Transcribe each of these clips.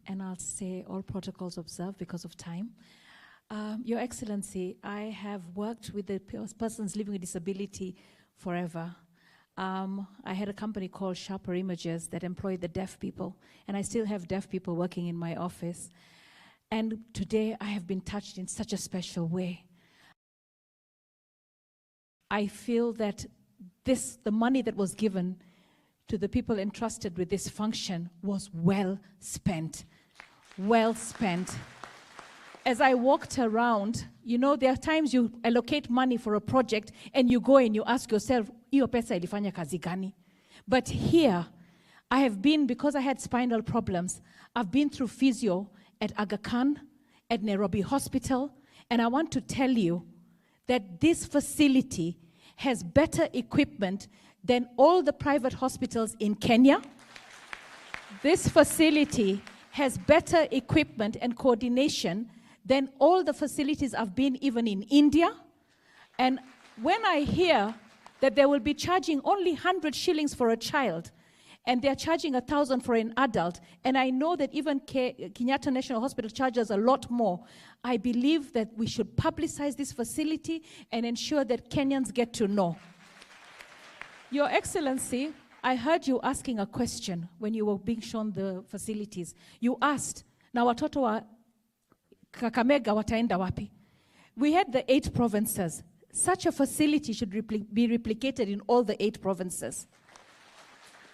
and I'll say all protocols observed because of time. Your Excellency, I have worked with the persons living with disability forever. I had a company called Sharper Images that employed the deaf people, and I still have deaf people working in my office. And today I have been touched in such a special way. I feel that the money that was given to the people entrusted with this function was well spent. Well spent. As I walked around, you know, there are times you allocate money for a project and you go and you ask yourself, iyo pesa ilifanya kazi gani? But here, I have been, because I had spinal problems, I've been through physio at Aga Khan, at Nairobi Hospital, and I want to tell you that this facility has better equipment than all the private hospitals in Kenya. This facility has better equipment and coordination than all the facilities I've been even in India. And when I hear that they will be charging only 100 shillings for a child, and they're charging 1,000 for an adult, and I know that even Kenyatta National Hospital charges a lot more, I believe that we should publicize this facility and ensure that Kenyans get to know. Your Excellency, I heard you asking a question when you were being shown the facilities. You asked, na watoto wa Kakamega wataenda wapi? We had the 8 provinces. Such a facility should be replicated in all the 8 provinces.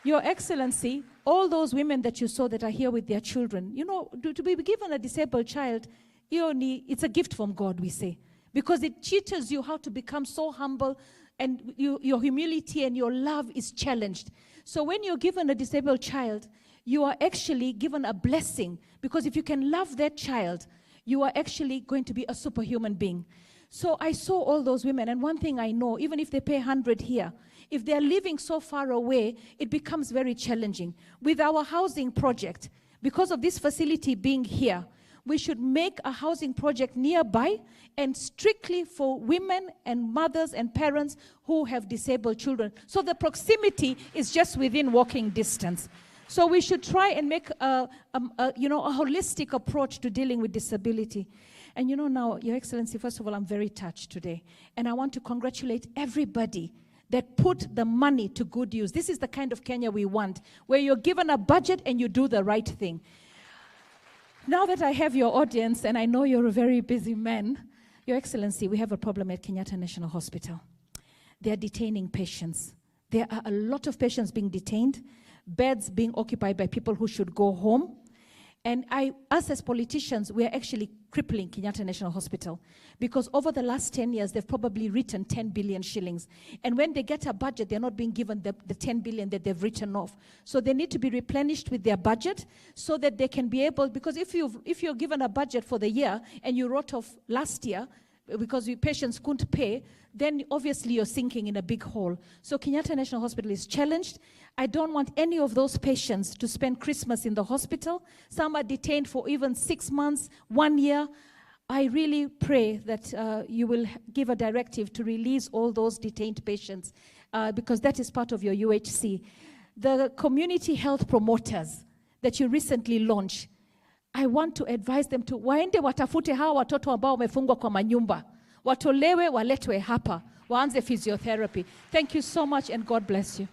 Your Excellency, all those women that you saw that are here with their children, you know, to be given a disabled child, it's a gift from God, we say, because it teaches you how to become so humble, and your humility and your love is challenged. So when you're given a disabled child, you are actually given a blessing, because if you can love that child, you are actually going to be a superhuman being. So I saw all those women, and one thing I know, even if they pay 100 here, if they're living so far away, it becomes very challenging. With our housing project, because of this facility being here, we should make a housing project nearby and strictly for women and mothers and parents who have disabled children. So the proximity is just within walking distance. So we should try and make a holistic approach to dealing with disability. And you know now, Your Excellency, first of all, I'm very touched today. And I want to congratulate everybody that put the money to good use. This is the kind of Kenya we want, where you're given a budget and you do the right thing. Now that I have your audience, and I know you're a very busy man, Your Excellency, we have a problem at Kenyatta National Hospital. They're detaining patients. There are a lot of patients being detained, beds being occupied by people who should go home. And us as politicians, we're actually crippling Kenyatta National Hospital, because over the last 10 years, they've probably written 10 billion shillings. And when they get a budget, they're not being given the 10 billion that they've written off. So they need to be replenished with their budget so that they can be able, because if you're given a budget for the year and you wrote off last year, because your patients couldn't pay, then obviously you're sinking in a big hole. So Kenyatta National Hospital is challenged. I don't want any of those patients to spend Christmas in the hospital. Some are detained for even 6 months, 1 year. I really pray that you will give a directive to release all those detained patients, because that is part of your UHC. The community health promoters that you recently launched, I want to advise them to waende watafute hawa watoto ambao wamefungwa kwa manyumba. Watolewe waletwe hapa. Waanze physiotherapy. Thank you so much and God bless you.